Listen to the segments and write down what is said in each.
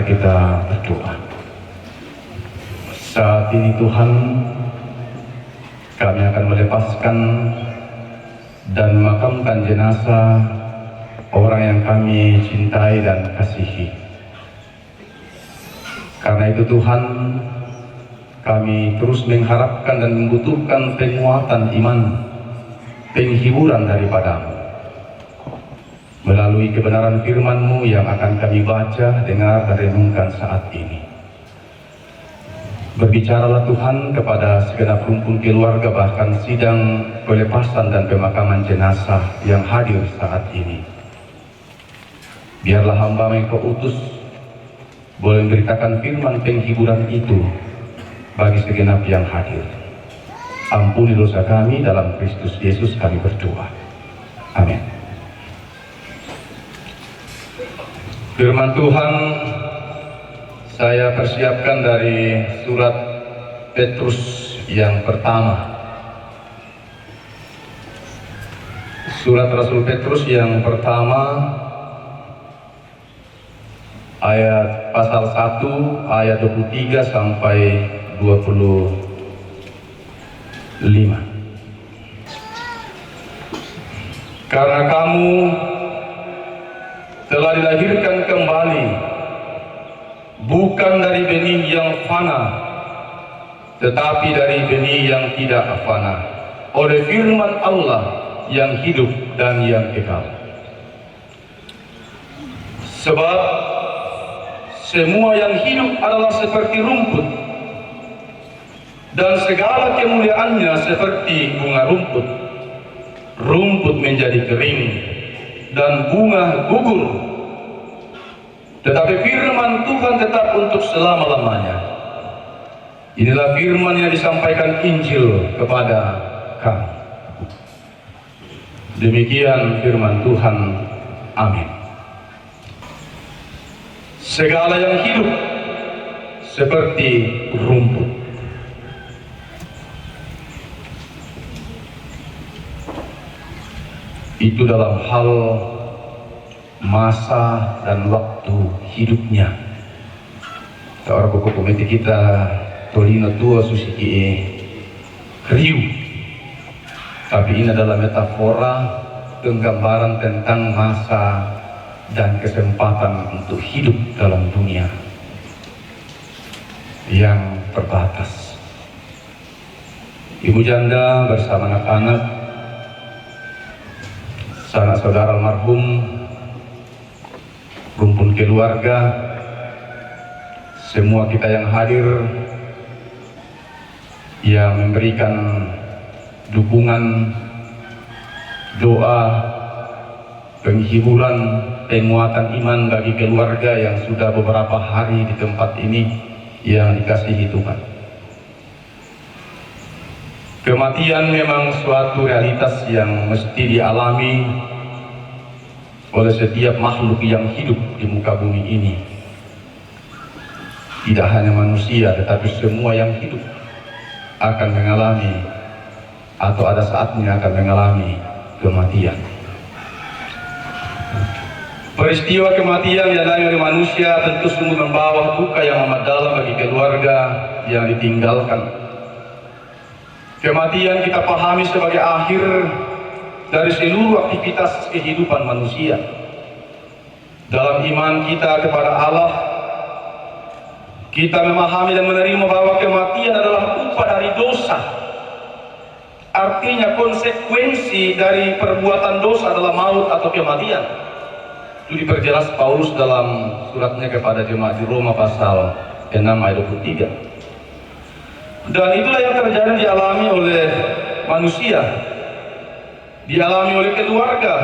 kita berdoa. Saat ini Tuhan, kami akan melepaskan dan memakamkan jenazah orang yang kami cintai dan kasihi. Karena itu Tuhan, kami terus mengharapkan dan membutuhkan penguatan iman, penghiburan daripada-Mu melalui kebenaran firman-Mu yang akan kami baca, dengar, dan renungkan saat ini. Berbicaralah Tuhan kepada segenap rumpun keluarga, bahkan sidang pelepasan dan pemakaman jenazah yang hadir saat ini. Biarlah hamba Engkau utus boleh memberitakan firman penghiburan itu bagi segenap yang hadir. Ampuni dosa kami, dalam Kristus Yesus kami berdoa. Amin. Firman Tuhan saya persiapkan dari surat Petrus yang pertama. Surat Rasul Petrus yang pertama, ayat pasal 1 ayat 23 sampai 25. Karena kamu telah dilahirkan kembali bukan dari benih yang fana, tetapi dari benih yang tidak fana, oleh firman Allah yang hidup dan yang kekal. Sebab semua yang hidup adalah seperti rumput, dan segala kemuliaannya seperti bunga rumput. Rumput menjadi kering dan bunga gugur, tetapi firman Tuhan tetap untuk selama-lamanya. Inilah firman yang disampaikan Injil kepada kami. Demikian firman Tuhan. Amin. Segala yang hidup seperti rumput. Itu dalam hal masa dan waktu hidupnya. Seorang pokok komite kita tolina tua susiki kriu. Tapi ini adalah metafora, penggambaran tentang masa dan kesempatan untuk hidup dalam dunia yang terbatas. Ibu janda bersama anak-anak, sanak saudara almarhum, rumpun keluarga, semua kita yang hadir, yang memberikan dukungan, doa, penghiburan, penguatan iman bagi keluarga yang sudah beberapa hari di tempat ini yang dikasihi Tuhan. Kematian memang suatu realitas yang mesti dialami oleh setiap makhluk yang hidup di muka bumi ini. Tidak hanya manusia, tetapi semua yang hidup akan mengalami atau ada saatnya akan mengalami kematian. Peristiwa kematian yang dialami oleh manusia tentu sungguh membawa duka yang amat dalam bagi keluarga yang ditinggalkan. Kematian kita pahami sebagai akhir dari seluruh aktivitas kehidupan manusia. Dalam iman kita kepada Allah, kita memahami dan menerima bahwa kematian adalah upah dari dosa. Artinya konsekuensi dari perbuatan dosa adalah maut atau kematian. Itu diperjelas Paulus dalam suratnya kepada jemaat di Roma pasal 6 ayat 23. Dan itulah yang terjadi dialami oleh manusia, dialami oleh keluarga,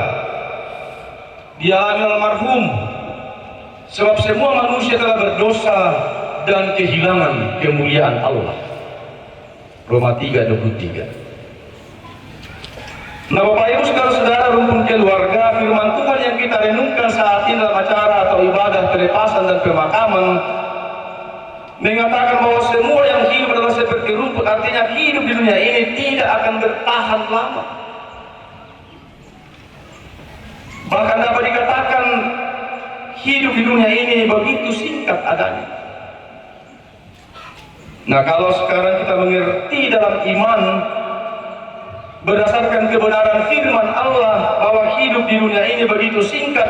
dialami oleh almarhum. Sebab semua manusia telah berdosa dan kehilangan kemuliaan Allah. Roma 3:23. Nah, Bapak Ibu saudara-saudara rumpun keluarga, firman Tuhan yang kita renungkan saat ini dalam acara atau ibadah pelepasan dan pemakaman mengatakan bahwa semua yang hidup adalah seperti rumput. Artinya hidup di dunia ini tidak akan bertahan lama. Bahkan dapat dikatakan hidup di dunia ini begitu singkat adanya. Nah, kalau sekarang kita mengerti dalam iman berdasarkan kebenaran firman Allah bahwa hidup di dunia ini begitu singkat,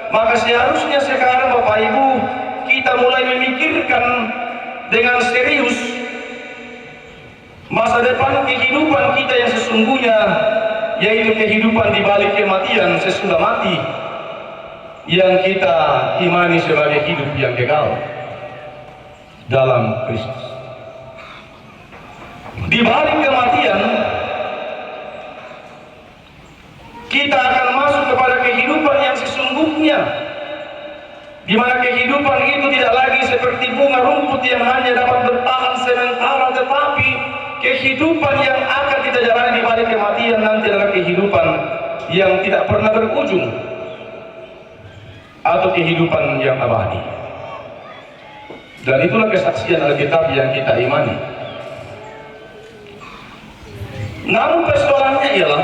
maka seharusnya sekarang Bapak Ibu kita mulai memikirkan dengan serius masa depan kehidupan kita yang sesungguhnya, yaitu kehidupan di balik kematian sesudah mati, yang kita imani sebagai hidup yang kekal dalam Kristus. Di balik kematian kita akan masuk kepada kehidupan yang sesungguhnya, di mana kehidupan itu tidak lagi seperti bunga rumput yang hanya dapat bertahan sementara, tetapi kehidupan yang akan kita jalani di balik kematian nanti adalah kehidupan yang tidak pernah berujung, atau kehidupan yang abadi. Dan itulah kesaksian Alkitab yang kita imani. Namun persoalannya ialah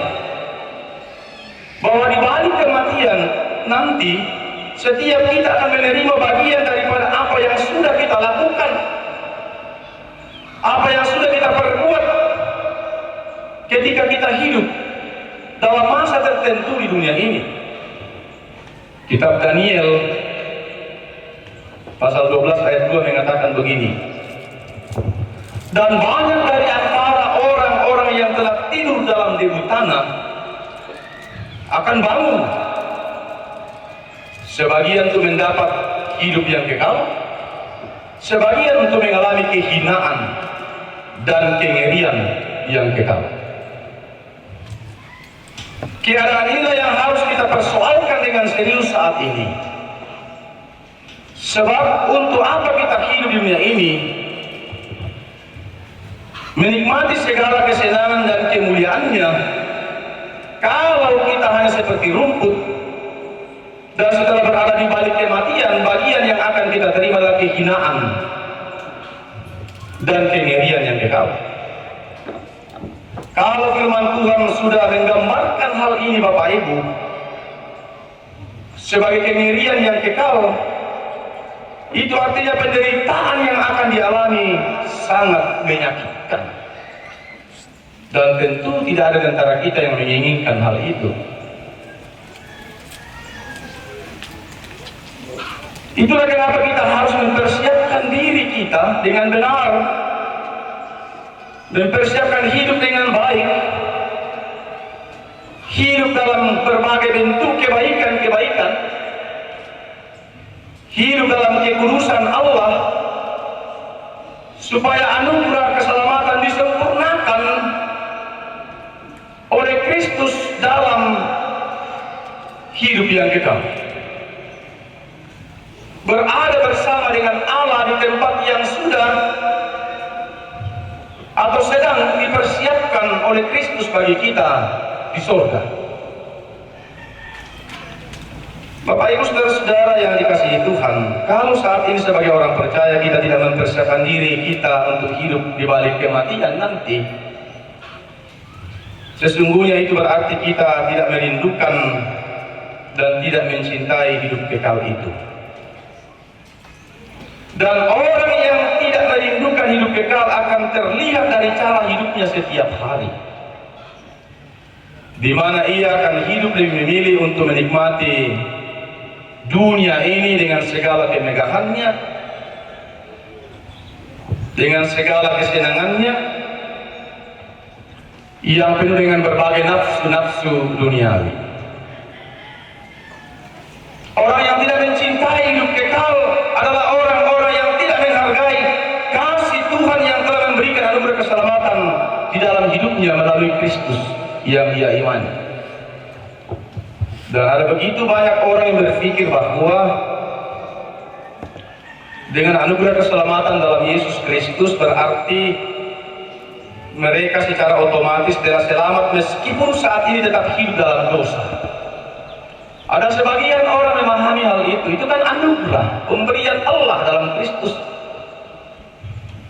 bahwa di balik kematian nanti setiap kita akan menerima bagian daripada apa yang sudah kita lakukan, apa yang sudah kita perbuat ketika kita hidup dalam masa tertentu di dunia ini. Kitab Daniel pasal 12 ayat 2 mengatakan begini, dan banyak dari antara orang-orang yang telah tidur dalam debu tanah akan bangun, sebagian untuk mendapat hidup yang kekal, sebagian untuk mengalami kehinaan dan kengerian yang kekal. Keadaan inilah yang harus kita persoalkan dengan serius saat ini. Sebab untuk apa kita hidup di dunia ini, menikmati segala kesenangan dan kemuliaannya, kalau kita hanya seperti rumput, dan setelah berada di balik kematian, bagian yang akan kita terima adalah kehinaan dan kengerian yang kekal. Kalau firman Tuhan sudah menggambarkan hal ini Bapak Ibu sebagai kengerian yang kekal, itu artinya penderitaan yang akan dialami sangat menyakitkan. Dan tentu tidak ada di antara kita yang menginginkan hal itu. Itulah kenapa kita harus mempersiapkan diri kita dengan benar, mempersiapkan hidup dengan baik, hidup dalam berbagai bentuk kebaikan-kebaikan, hidup dalam kekudusan Allah, supaya anugerah keselamatan disempurnakan oleh Kristus dalam hidup yang kekal. Berada bersama dengan Allah di tempat yang sudah atau sedang dipersiapkan oleh Kristus bagi kita di surga. Bapak Ibu saudara-saudara yang dikasihi Tuhan, kalau saat ini sebagai orang percaya kita tidak mempersiapkan diri kita untuk hidup di balik kematian nanti, sesungguhnya itu berarti kita tidak merindukan dan tidak mencintai hidup kekal itu. Dan orang yang tidak merindukan hidup kekal akan terlihat dari cara hidupnya setiap hari, di mana ia akan hidup lebih memilih untuk menikmati dunia ini dengan segala kemegahannya, dengan segala kesenangannya, yang penuh dengan berbagai nafsu-nafsu duniawi. Orang yang tidak mencintai hidup kekal adalah orang-orang yang tidak menghargai kasih Tuhan yang telah memberikan anugerah keselamatan di dalam hidupnya melalui Kristus yang ia imani. Dan ada begitu banyak orang yang berpikir bahwa dengan anugerah keselamatan dalam Yesus Kristus berarti mereka secara otomatis telah selamat meskipun saat ini tetap hidup dalam dosa. Ada sebagian orang memahami hal itu kan anugerah, pemberian Allah dalam Kristus.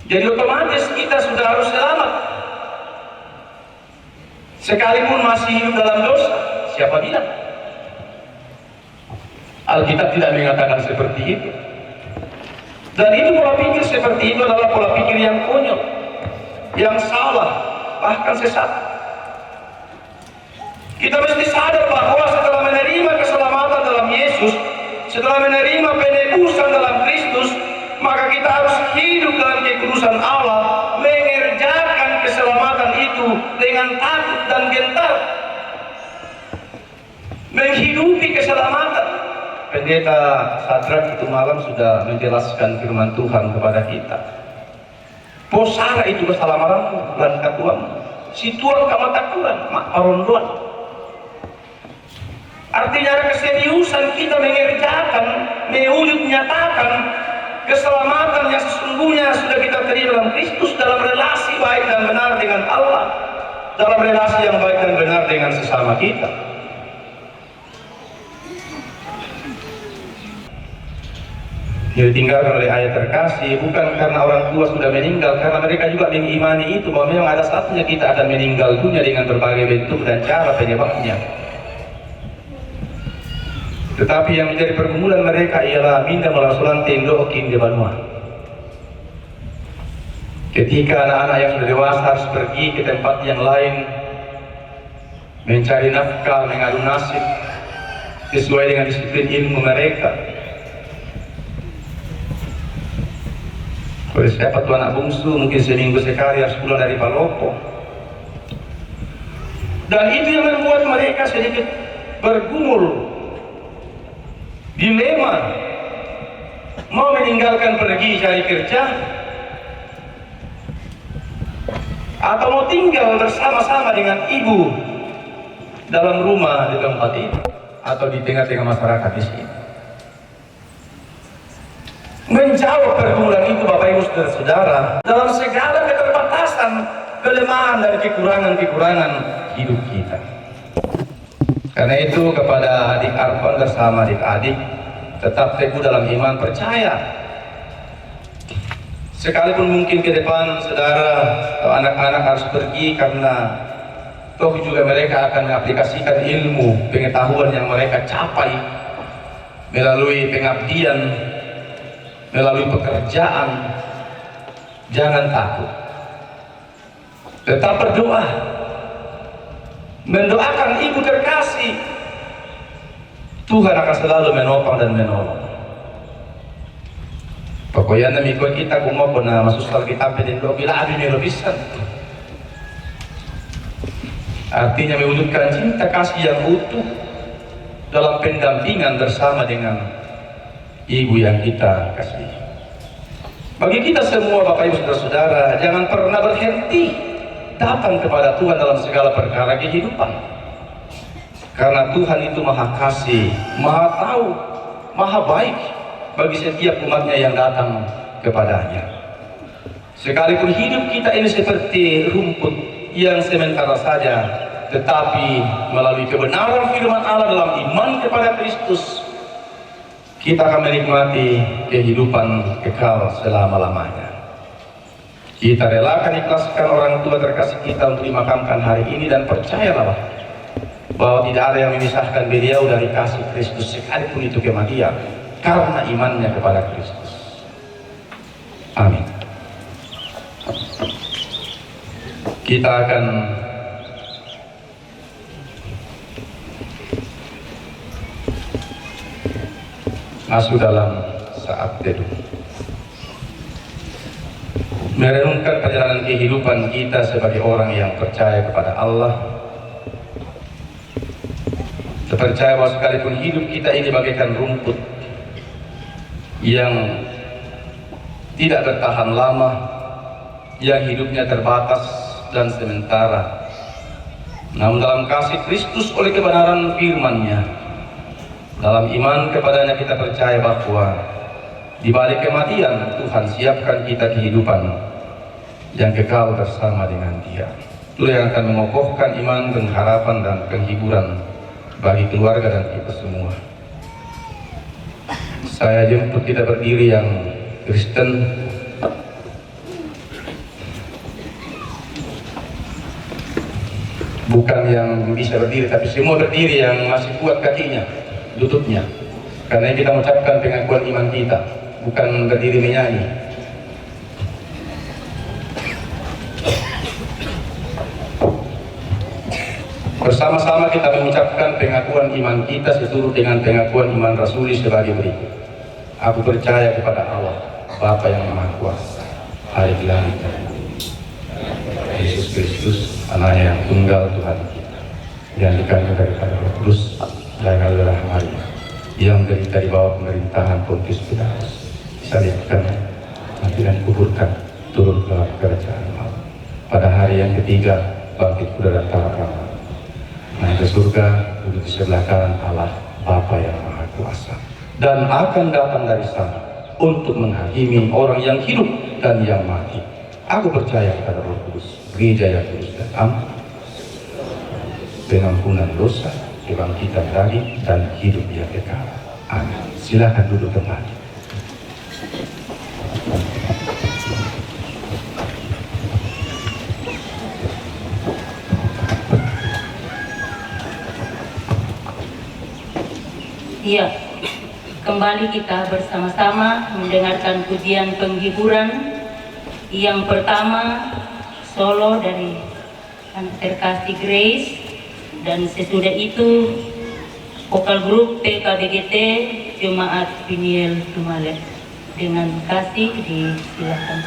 Jadi otomatis kita sudah harus selamat. Sekalipun masih hidup dalam dosa, siapa bilang? Alkitab tidak mengatakan seperti itu. Dan itu pola pikir seperti itu adalah pola pikir yang konyol, yang salah, bahkan sesat. Kita mesti sadar bahwa setelah menerima keselamatan dalam Yesus, setelah menerima penebusan dalam Kristus, maka kita harus hidup dalam kekudusan Allah, mengerjakan keselamatan itu dengan takut dan gentar, menghidupi keselamatan. Pendeta Sadrak itu malam sudah menjelaskan firman Tuhan kepada kita. Posara itu keselamatanmu dan katuamu, si tuan kamatakuran, mak arondoan. Artinya keseriusan kita mengerjakan, mewujud nyatakan keselamatan yang sesungguhnya sudah kita terima dalam Kristus, dalam relasi baik dan benar dengan Allah, dalam relasi yang baik dan benar dengan sesama kita. Ditinggalkan oleh ayat terkasih bukan karena orang tua sudah meninggal, karena mereka juga mengimani itu bahwa memang ada saatnya kita akan meninggal dunia dengan berbagai bentuk dan cara penyebabnya. Tetapi yang menjadi pergumulan mereka ialah minda melasulan tendo okin di banua. Ketika anak-anak yang sudah dewasa harus pergi ke tempat yang lain, mencari nafkah, mengadu nasib sesuai dengan disiplin ilmu mereka. Kalau siapa tuh anak bungsu mungkin seminggu sekali harus pulang dari Palopo, dan itu yang membuat mereka sedikit bergumul, dilema, mau meninggalkan pergi cari kerja atau mau tinggal bersama-sama dengan ibu dalam rumah di tempat itu atau di tengah-tengah masyarakat di sini. Menjawab pergumulan itu Bapak Ibu Saudara dalam segala keterbatasan, kelemahan dan kekurangan-kekurangan hidup kita. Karena itu kepada adik Arfan bersama adik-adik, tetap teguh dalam iman, percaya. Sekalipun mungkin ke depan saudara atau anak-anak harus pergi, karena toh juga mereka akan mengaplikasikan ilmu, pengetahuan yang mereka capai melalui pengabdian, melalui pekerjaan. Jangan takut, tetap berdoa, mendoakan ibu terkasih. Tuhan akan selalu menopang dan menolong. Pokoknya nami ko kita kumopo na masusal kita pedin do bila adu nirobisan. Artinya mewujudkan cinta kasih yang utuh dalam pendampingan bersama dengan ibu yang kita kasih. Bagi kita semua Bapak Ibu Saudara, jangan pernah berhenti datang kepada Tuhan dalam segala perkara kehidupan. Karena Tuhan itu maha kasih, maha tahu, maha baik bagi setiap umatnya yang datang kepadanya. Sekalipun hidup kita ini seperti rumput yang sementara saja, tetapi melalui kebenaran firman Allah dalam iman kepada Kristus, kita akan menikmati kehidupan kekal selama-lamanya. Kita relakan ikhlaskan orang tua terkasih kita untuk dimakamkan hari ini, dan percayalah bahwa tidak ada yang memisahkan beliau dari kasih Kristus sekalipun itu kematian, karena imannya kepada Kristus. Amin. Kita akan masuk dalam saat teduh, merenungkan perjalanan kehidupan kita sebagai orang yang percaya kepada Allah. Percaya bahwa sekalipun hidup kita ini bagaikan rumput yang tidak bertahan lama, yang hidupnya terbatas dan sementara, namun dalam kasih Kristus oleh kebenaran firman-Nya, dalam iman kepadanya kita percaya bahwa di balik kematian Tuhan siapkan kita kehidupan yang kekal bersama dengan Dia. Itu yang akan mengokohkan iman, pengharapan dan penghiburan bagi keluarga dan kita semua. Saya jemput kita berdiri yang Kristen, bukan yang bisa berdiri, tapi semua berdiri yang masih kuat kakinya, lututnya. Karena kita mengucapkan pengakuan iman kita, bukan berdiri menyanyi. Bersama-sama kita mengucapkan pengakuan iman kita seturut dengan pengakuan iman Rasuli sebagai berikut. Aku percaya kepada Allah, Bapa yang Maha Kuasa, Hari Langit, Yesus Kristus, Anaknya yang tunggal Tuhan kita, yang dikandung daripada Roh Kudus dan adalah Maria, yang menderita di bawah pemerintahan Pontius Pilatus, disalibkan, mati dan kuburkan, turun ke dalam kerajaan maut. Pada hari yang ketiga, bangkit dari antara orang, naik ke surga, duduk di sebelah kanan Allah, Bapa yang Maha Kuasa, dan akan datang dari sana untuk menghakimi orang yang hidup dan yang mati. Aku percaya kepada Roh Kudus, gereja yang kudus dan am, pengampunan dosa, kebangkitan dari dan hidup yang kekal. Amin. Silakan duduk kembali. Iya, kembali kita bersama-sama mendengarkan pujian penghiburan yang pertama, solo dari anak terkasih Grace, dan sesudah itu vokal grup PKBGT Jemaat Piniel Tumalek. Dengan kasih disilakan.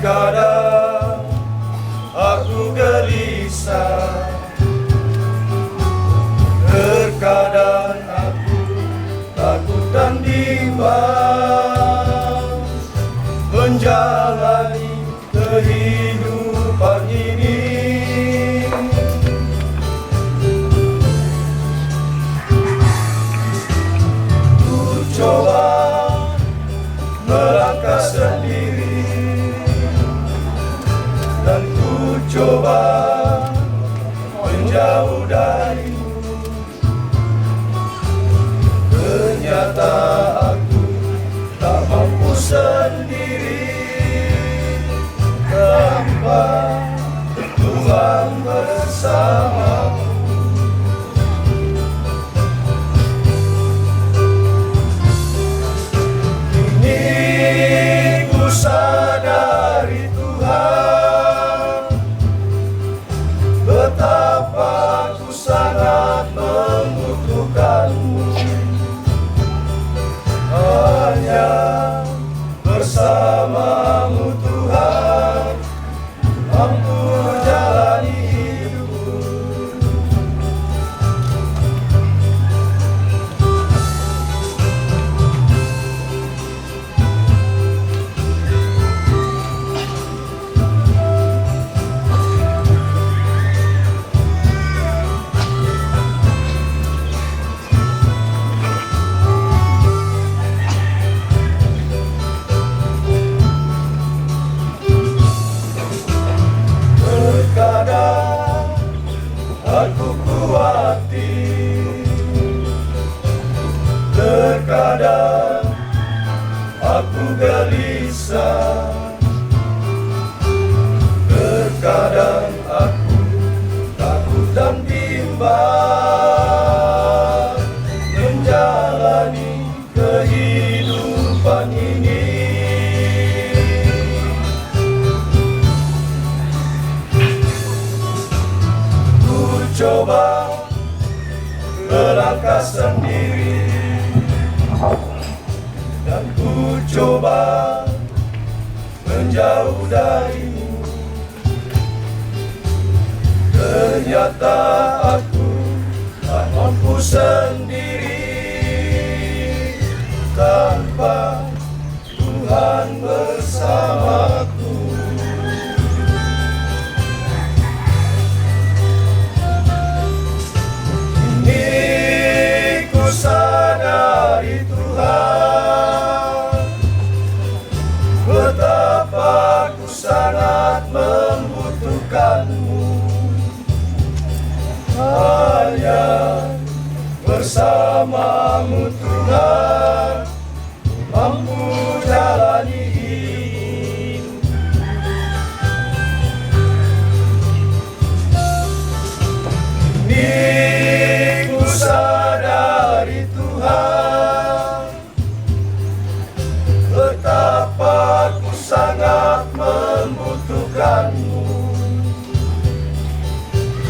Terkadang aku gelisah, terkadang aku takut dan bimbang menjalani kehidupan ini. Ku coba melangkah sendiri dan ku coba menjauh darimu. Ternyata aku tak mampu sendiri tanpa Tuhan bersamaku. Kini ku sadari Tuhan, betapa ku sangat membutuhkanmu. Hanya bersamamu Tuhan mampu jalani hidupku. Terkadang aku khawatir, terkadang aku gelisah, terkadang aku takut dan bimbang menjalani kehidupan ini. Coba melangkah sendiri dan ku coba menjauh darimu. Ternyata aku tak mampu sendiri tanpa Tuhan bersamaku. Ku sadari Tuhan, betapa ku sangat membutuhkanmu. Hanya bersamamu Tuhan mampu jalani hidup. Ini ku sadari Tuhan, betapa ku sangat membutuhkanmu.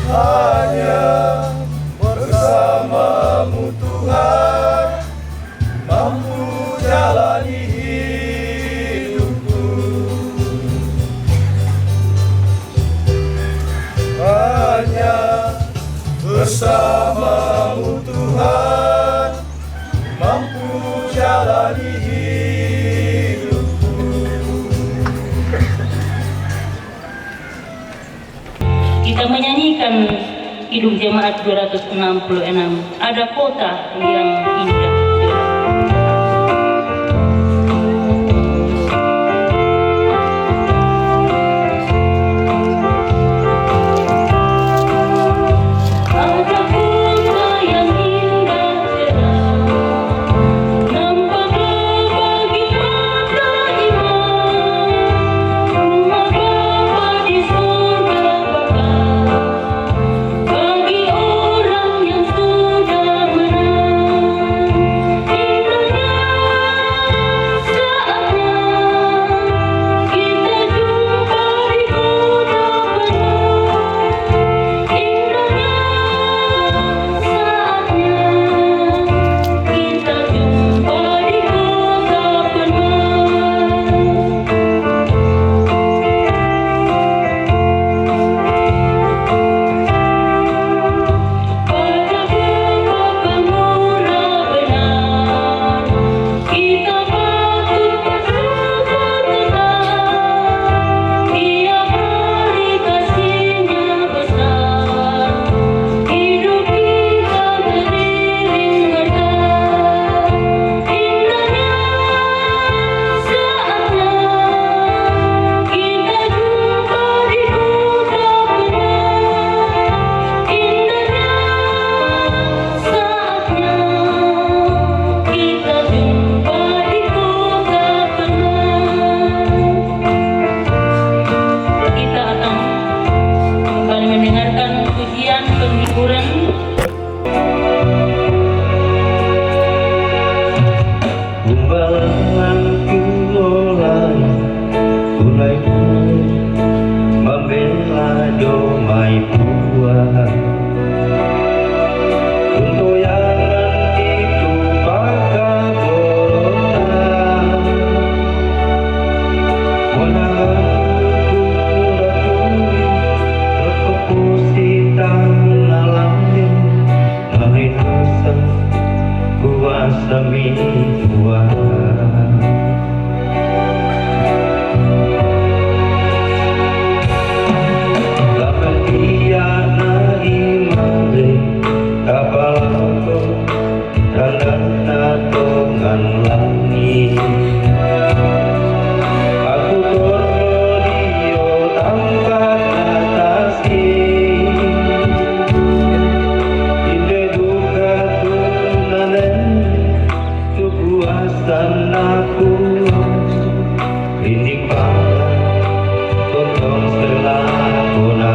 Hanya bersamamu Tuhan mampu jalani hidupku. Hanya bersamamu Tuhan mampu jalani hidupku. Kita menyanyikan Kidung Jemaat 266, Ada Kota yang Indah. Bagi orang yang sudah menang mulai membela domai buah. Untuk yang itu pakai borongan, menahan kuraturi terkepusitan alamnya, marinusan kuasa mingguan. Aku tordio tanpa atasi, inde duka tunanen kepuasan aku, rindik pala totong selakona.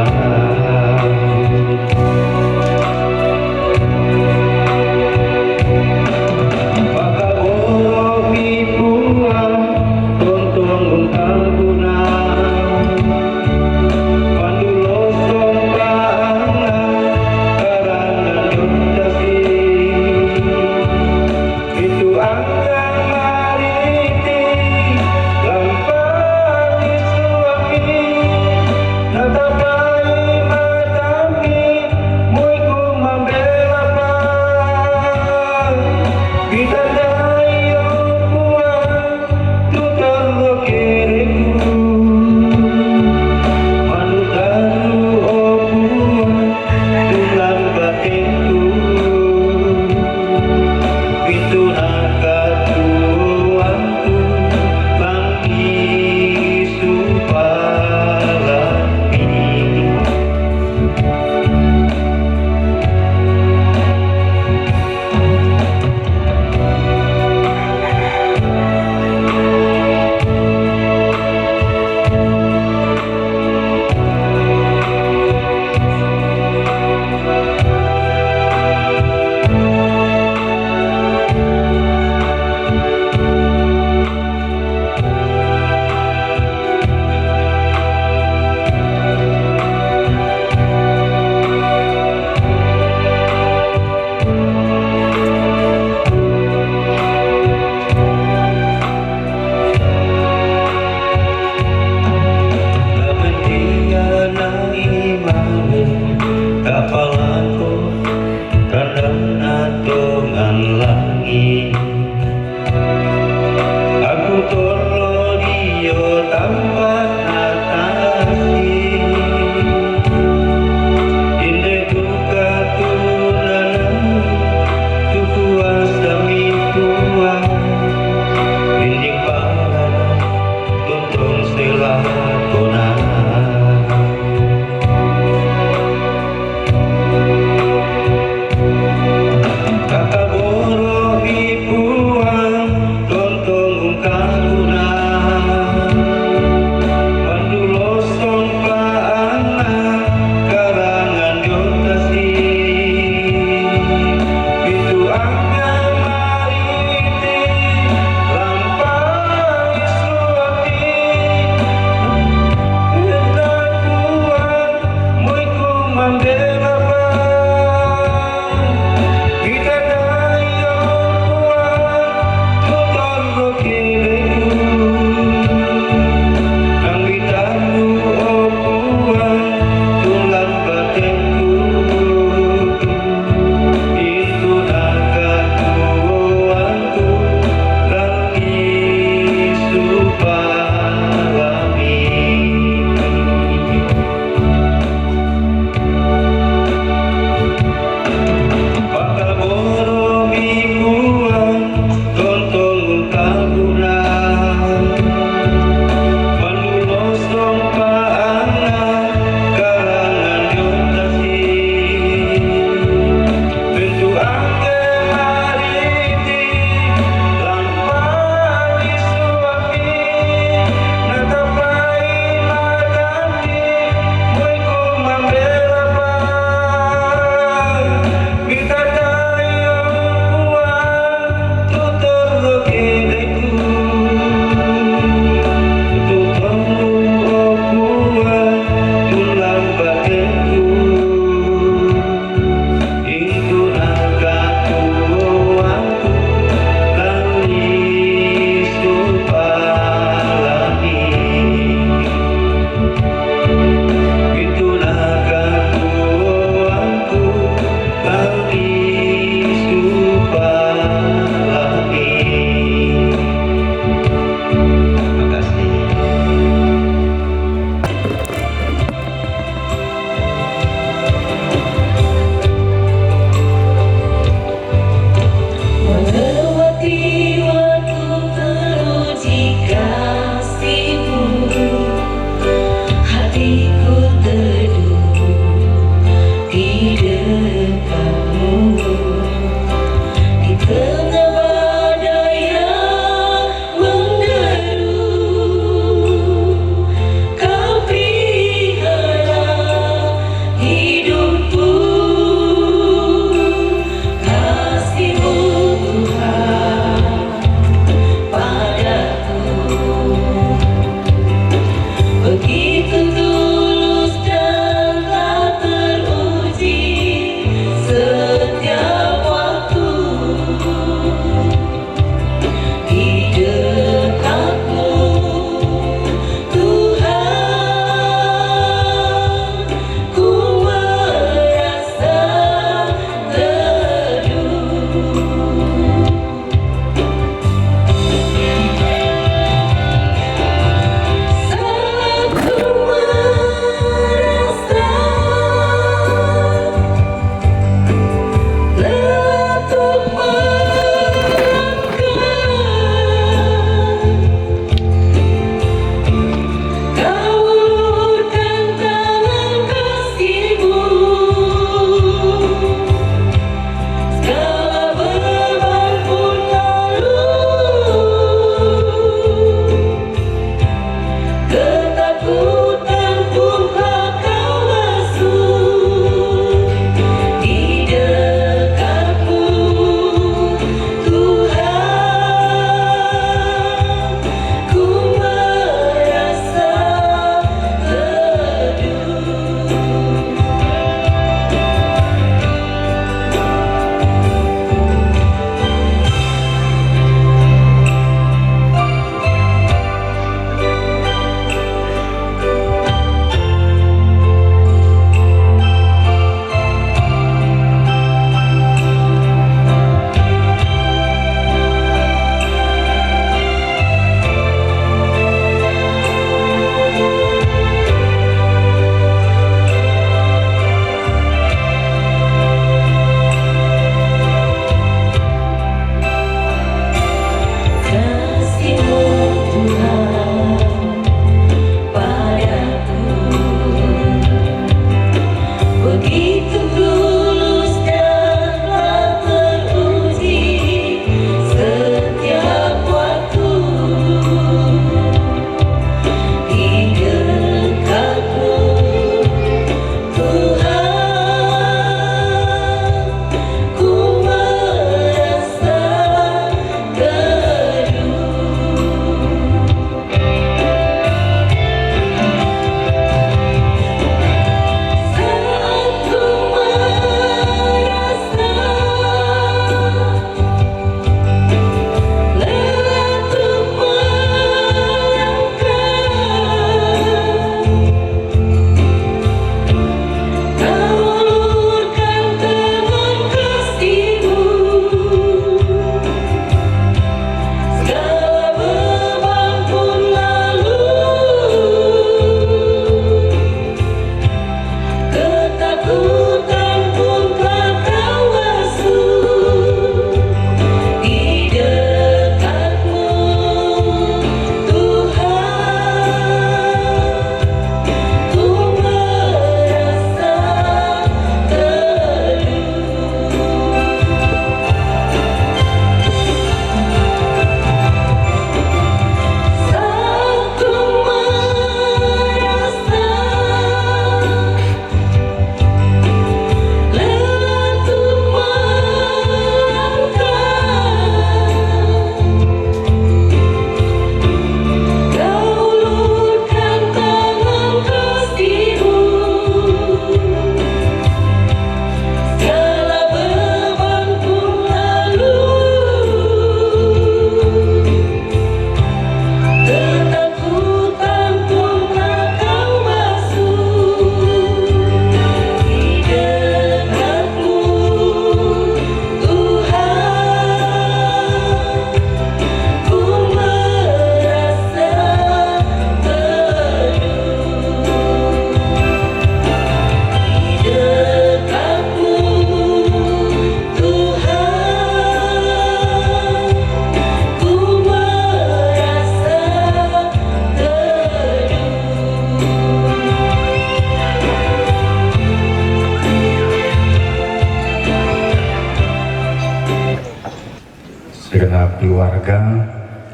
keluarga,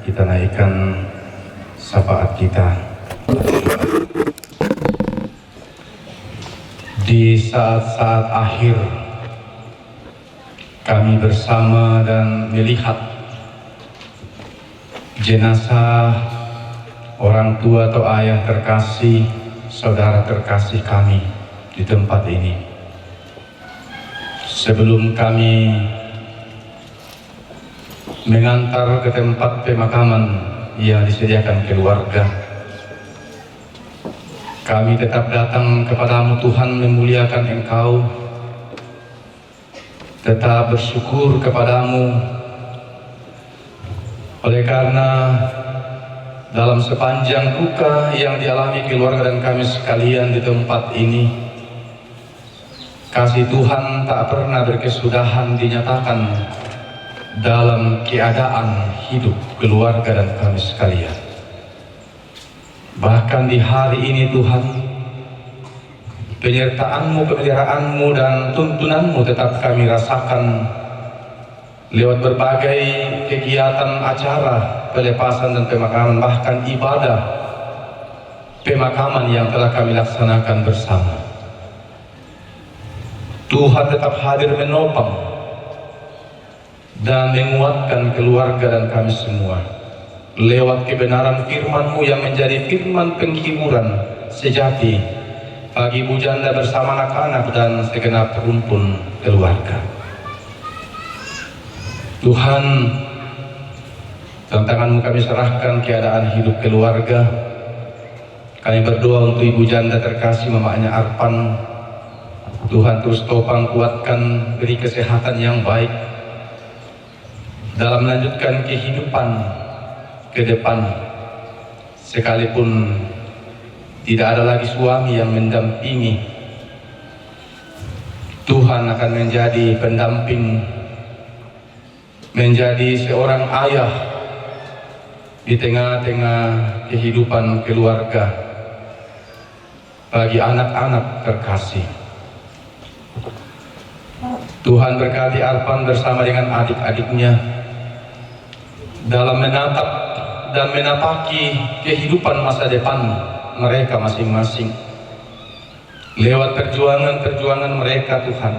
kita naikkan syafaat kita. Di saat-saat akhir kami bersama dan melihat jenazah orang tua atau ayah terkasih, saudara terkasih kami di tempat ini. Sebelum kami mengantar ke tempat pemakaman yang disediakan keluarga, kami tetap datang kepadamu Tuhan, memuliakan Engkau, tetap bersyukur kepadamu oleh karena dalam sepanjang duka yang dialami keluarga dan kami sekalian di tempat ini, kasih Tuhan tak pernah berkesudahan dinyatakan dalam keadaan hidup keluarga dan kami sekalian. Bahkan di hari ini Tuhan, penyertaan-Mu, pemeliharaanmu dan tuntunanmu tetap kami rasakan lewat berbagai kegiatan acara pelepasan dan pemakaman, bahkan ibadah pemakaman yang telah kami laksanakan bersama. Tuhan tetap hadir menopang dan menguatkan keluarga dan kami semua lewat kebenaran firman-Mu yang menjadi firman penghiburan sejati bagi ibu janda bersama anak-anak dan segenap rumpun keluarga. Tuhan, dalam tangan-Mu kami serahkan keadaan hidup keluarga. Kami berdoa untuk ibu janda terkasih mamanya Arpan. Tuhan terus topang, kuatkan, beri kesehatan yang baik dalam melanjutkan kehidupan ke depan, sekalipun tidak ada lagi suami yang mendampingi. Tuhan akan menjadi pendamping, menjadi seorang ayah di tengah-tengah kehidupan keluarga bagi anak-anak terkasih. Tuhan berkati Arpan bersama dengan adik-adiknya dalam menatap dan menapaki kehidupan masa depan mereka masing-masing. Lewat perjuangan-perjuangan mereka Tuhan,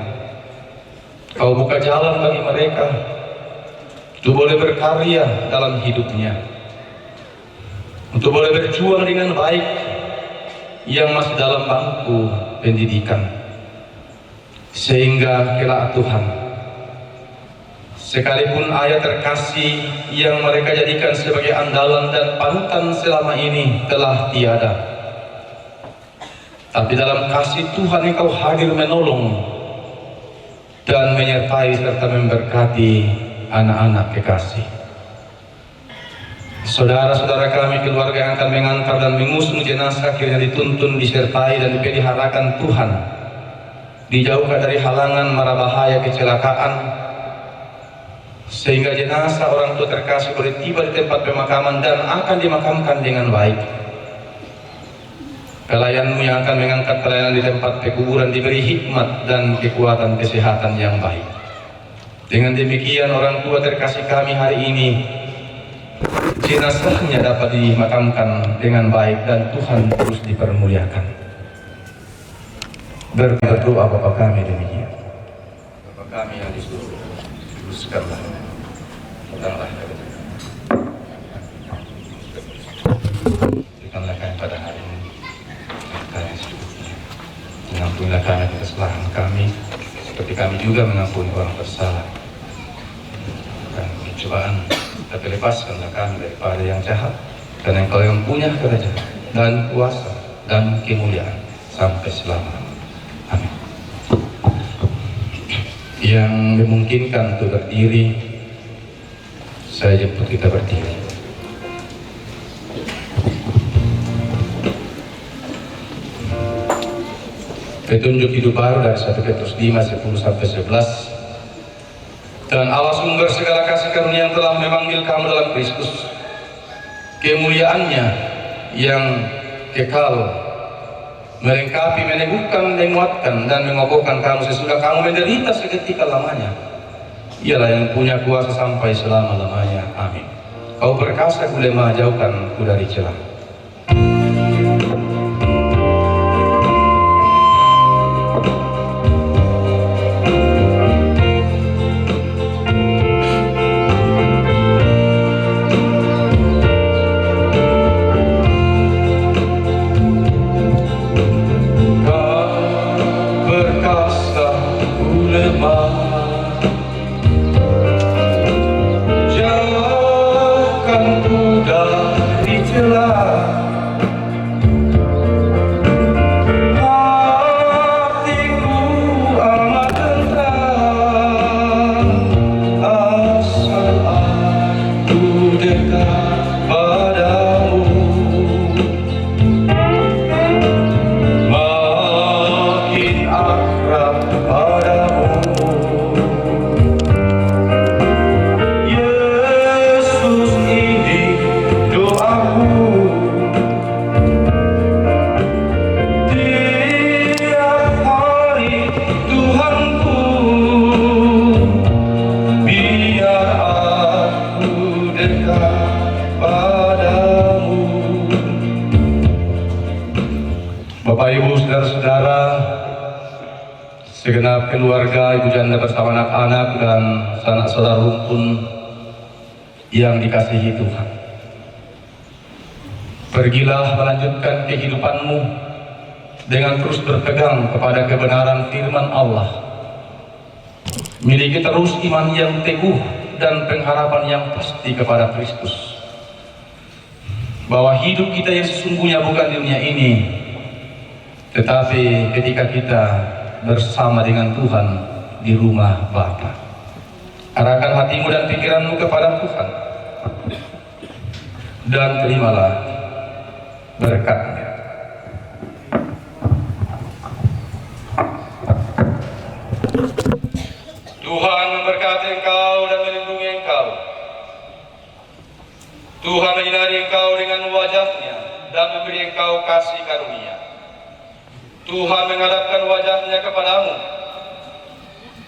Kau buka jalan bagi mereka untuk boleh berkarya dalam hidupnya, untuk boleh berjuang dengan baik yang masih dalam bangku pendidikan. Sehingga kelak Tuhan, sekalipun ayah terkasih yang mereka jadikan sebagai andalan dan panutan selama ini telah tiada, tapi dalam kasih Tuhan Engkau hadir menolong dan menyertai serta memberkati anak-anak kekasih. Saudara-saudara kami, keluarga yang akan mengantar dan mengusung jenazah, kiranya dituntun, disertai dan dipeliharakan Tuhan, dijauhkan dari halangan, mara bahaya, kecelakaan, sehingga jenazah orang tua terkasih boleh tiba di tempat pemakaman dan akan dimakamkan dengan baik. Pelayan-Mu yang akan mengangkat pelayanan di tempat pekuburan diberi hikmat dan kekuatan kesehatan yang baik. Dengan demikian orang tua terkasih kami hari ini, jenazahnya dapat dimakamkan dengan baik dan Tuhan terus dipermuliakan. Berdoa Bapa kami demikian. Bapa kami yang di surga, kuduskanlah, datanglah berikanlah kami pada hari ini kami secukupnya. Mengampunilah kami atas kesalahan kami, seperti kami juga mengampuni orang bersalah. Dan cobaan, tapi lepaskanlah kami daripada yang jahat, dan Engkau yang punya kerajaan dan kuasa dan kemuliaan sampai selamanya. Amin. Yang memungkinkan untuk berdiri, saya jemput kita berdiri. Petunjuk hidup baru dari 1 Petrus 5, 10-11. Dan Allah sumber segala kasih karunia yang telah memanggil kamu dalam Kristus, kemuliaannya yang kekal, melengkapi, meneguhkan, menguatkan dan mengokohkan kamu sesudah kamu menderita seketika lamanya, Ialah yang punya kuasa sampai selama-lamanya. Amin. Kau perkasa ku lemah, jauhkan ku dari celah. Bapak, Ibu, saudara-saudara, segenap keluarga, ibu janda bersama anak-anak dan sanak saudara rumpun yang dikasihi Tuhan. Pergilah melanjutkan kehidupanmu dengan terus berpegang kepada kebenaran firman Allah. Miliki terus iman yang teguh dan pengharapan yang pasti kepada Kristus. Bahwa hidup kita yang sesungguhnya bukan di dunia ini, tetapi ketika kita bersama dengan Tuhan di rumah Bapa. Arahkan hatimu dan pikiranmu kepada Tuhan dan terimalah berkat-Nya. Tuhan memberkati engkau dan melindungi engkau. Tuhan menyinari engkau dengan wajah-Nya dan memberi engkau kasih karunia. Tuhan menghadapkan wajah-Nya kepadamu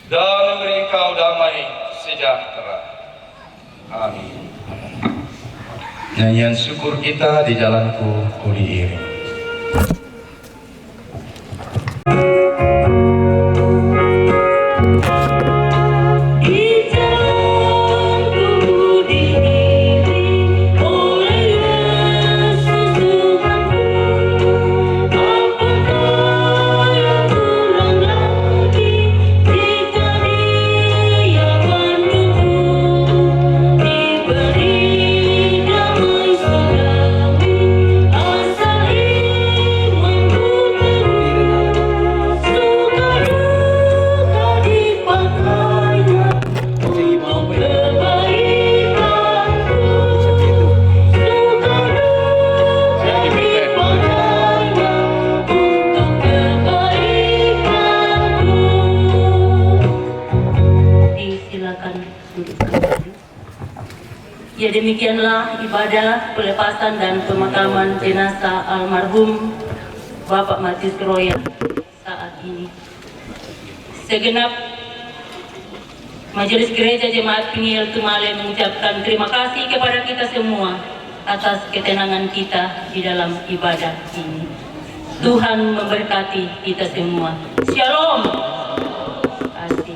dan memberi engkau damai sejahtera. Amin. Nyanyian syukur kita di jalanku ku diiring. Ya, demikianlah ibadah pelepasan dan pemakaman jenazah almarhum Bapak Matius Keroyan saat ini. Segenap Majelis Gereja Jemaat Pingil Tumale mengucapkan terima kasih kepada kita semua atas ketenangan kita di dalam ibadah ini. Tuhan memberkati kita semua. Shalom. Terima kasih.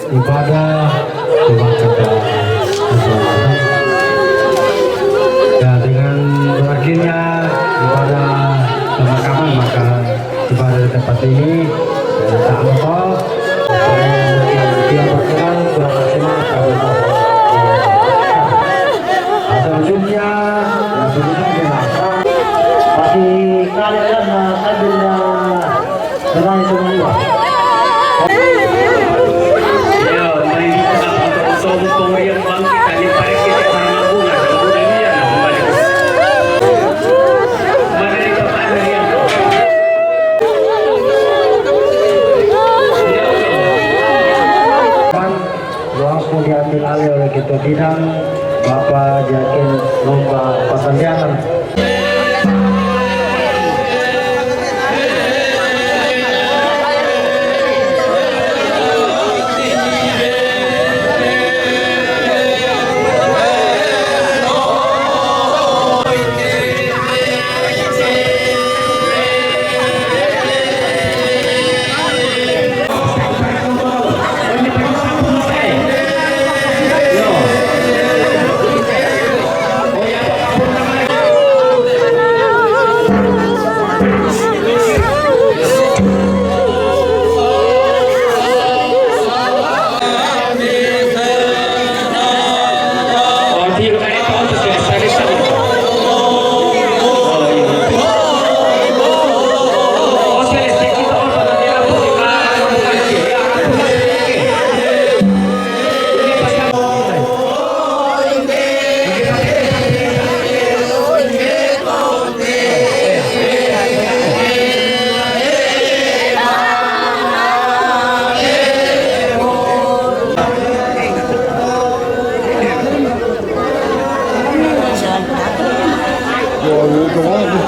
Ibadah kepada keselamatan. Ya, dengan berakhirnya ibadah pemakaman, maka ibadah di tempat ini tak lupa yang berkenan berhasilnya selanjutnya yang sudah jenazah pasti kalian sambilnya senang semua. Pemberian bangkit tadi baik kita karena bunga dan budaya kembali ke pandirian. Ruang diambil alih oleh kita bidang Bapak Jakin lomba pasangan.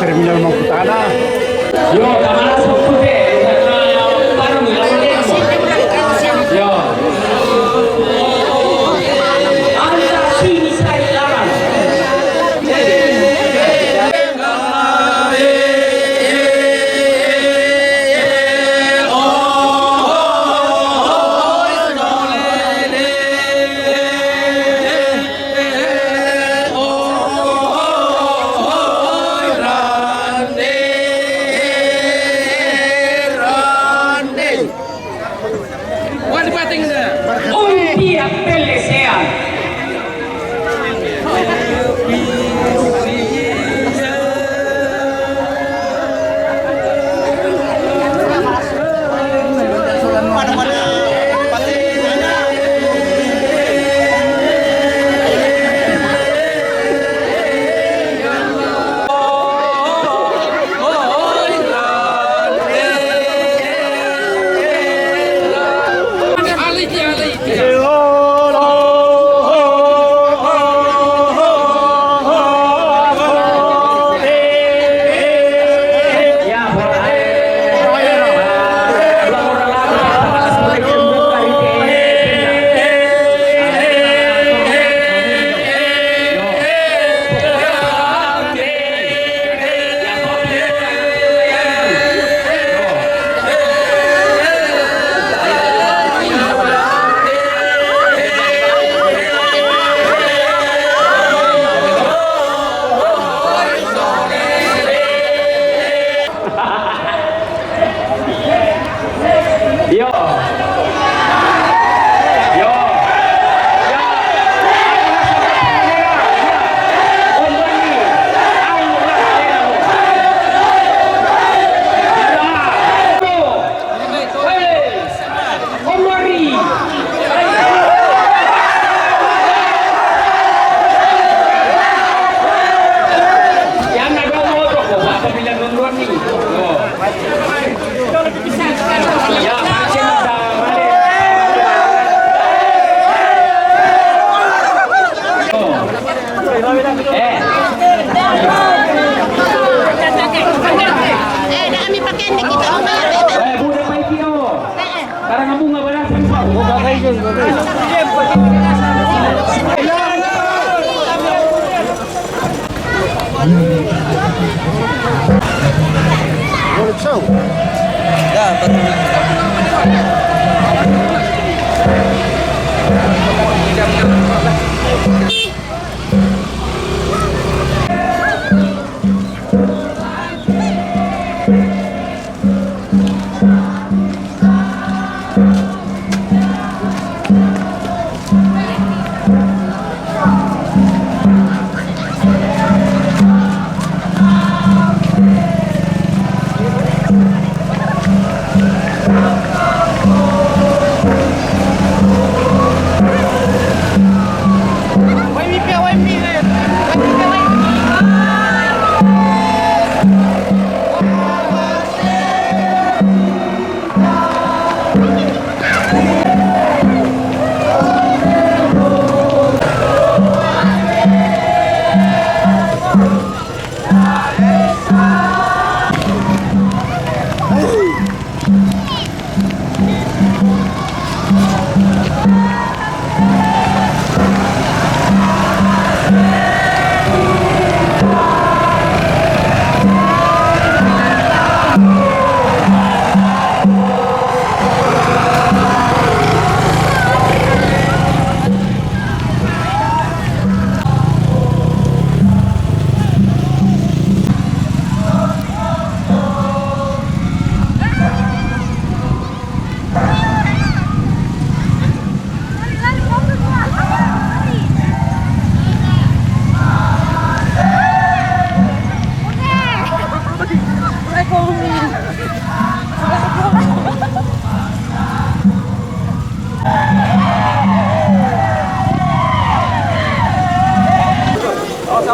Terminal Mangkutana. Yo, kamera sukses. Yo. Anda sini saya larang. Pihak pelesean.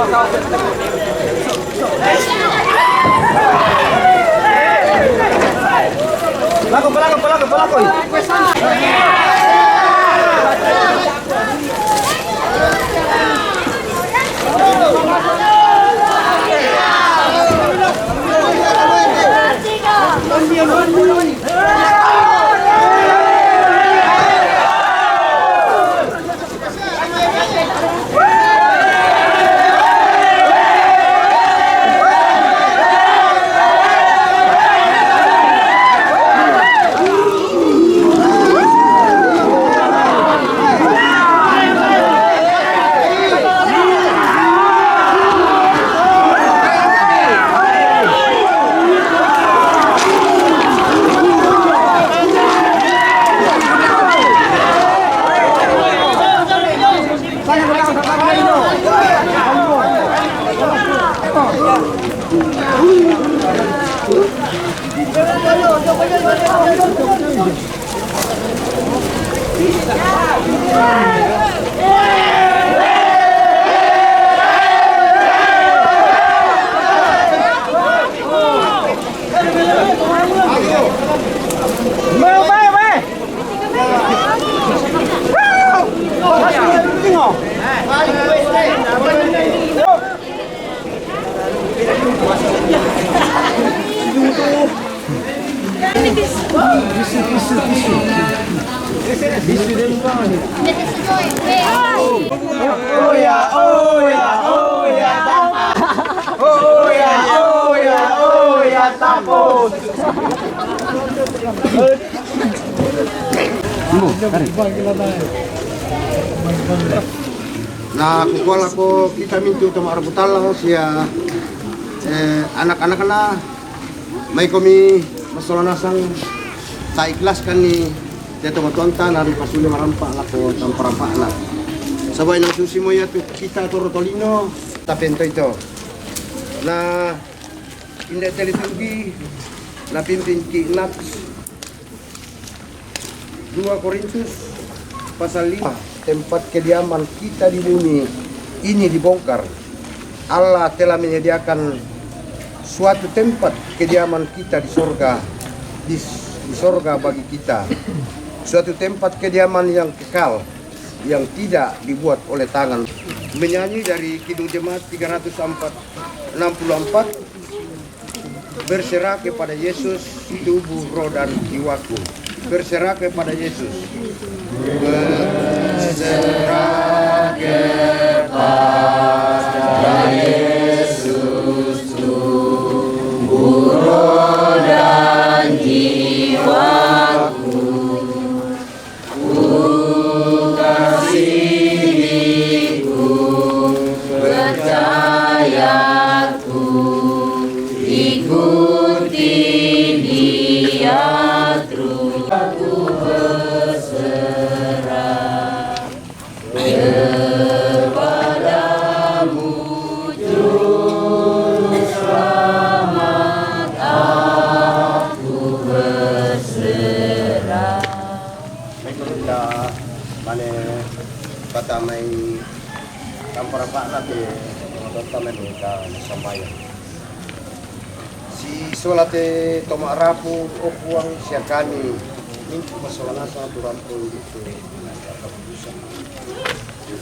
Pelakon. Nah, kukual ako kita mintu to marabutal lang siya anak-anak na may kami masolanasang ta ikhlas kan ni teto matuanta na rin pasuli marampa lako tamparapa na sabay nang susi mo ya kita torotolino tapento ito na hindi teletugi na pimpin ki nats 2 Korintus pasal 5 tempat kediaman kita di bumi ini dibongkar. Allah telah menyediakan suatu tempat kediaman kita di sorga, di sorga bagi kita. Suatu tempat kediaman yang kekal, yang tidak dibuat oleh tangan. Menyanyi dari Kidung Jemaat 364, berserah kepada Yesus tubuh, roh dan jiwaku. Berserah kepada Yesus. Berserah kepada Yesus tubuh, roh dan jiwaku. Ku kasihiku, percayaku, ikuti Dia terus. Aku berserah kepadamu, Juru Selamat. Aku berserah. Kita mana kata mai kampar pak nanti kita mereka sampai. Si solate toma rapu opuang siakani mintu masalah nasa turampo itu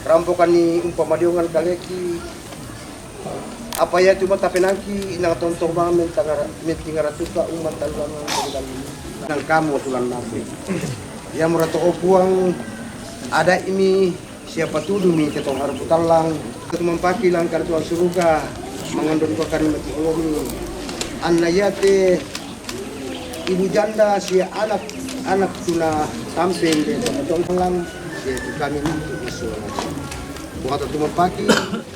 rampokan ni umpamadiungan kaleki apa ya cuma tapi nangki inang tontong banget mentingara tuka umat taluan nang kamu tulang nabi yang merato opuang ada ini siapa tuduh mi ketong harus talang ketemu paki lang kartuan suruga mengandung kalimat ulumi anayate ibu janda si anak tuna samping de tonglang yaitu kami untuk isu waktu tu pagi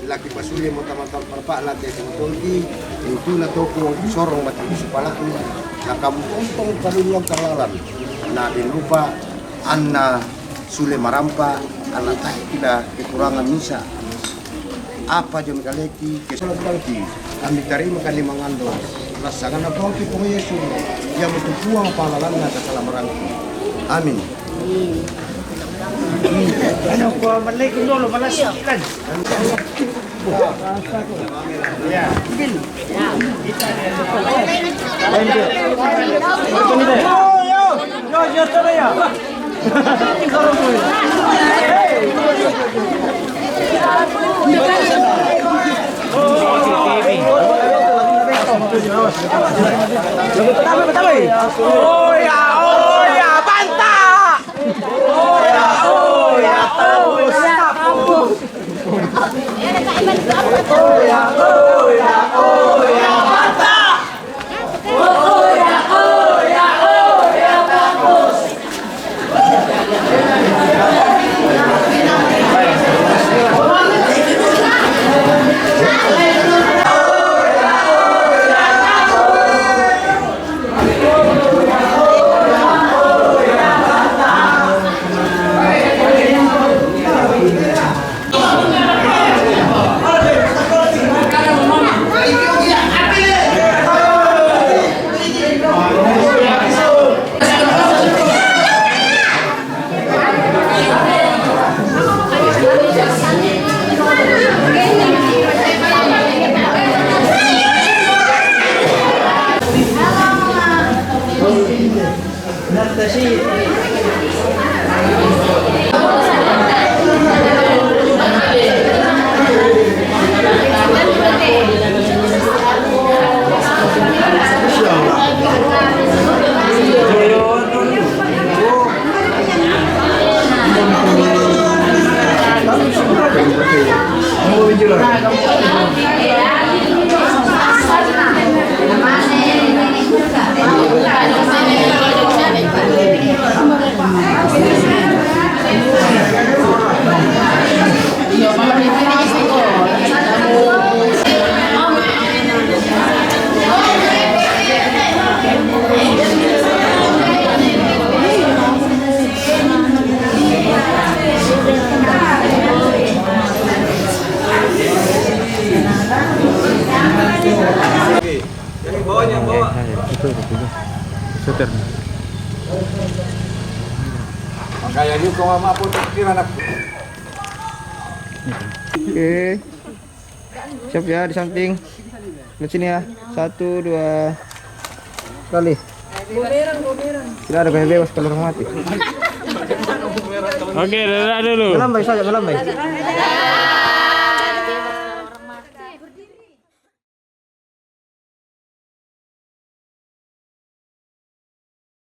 laki pasuli mata-mata parpa laki tongki itu na toko sorong mati supala ni nakam untong kalulang kalalan na dilupa anna sule marampa anak tak tidak kekurangan misa apa jom kaleki kesolat kalki kami terima kali mengandung rasakan apa itu Yesus yang bertujuan pahlawannya ke dalam rangka. Amin. Ano ko malay ko lolo malas kan. Kayaknya kau mampu gimana? Oke. Siap ya di samping. Lihat sini ya. 1, 2 kali. Tidak ada gaya bebas kalau orang mati. Oke, dadah dulu. Melambai saja, melambai.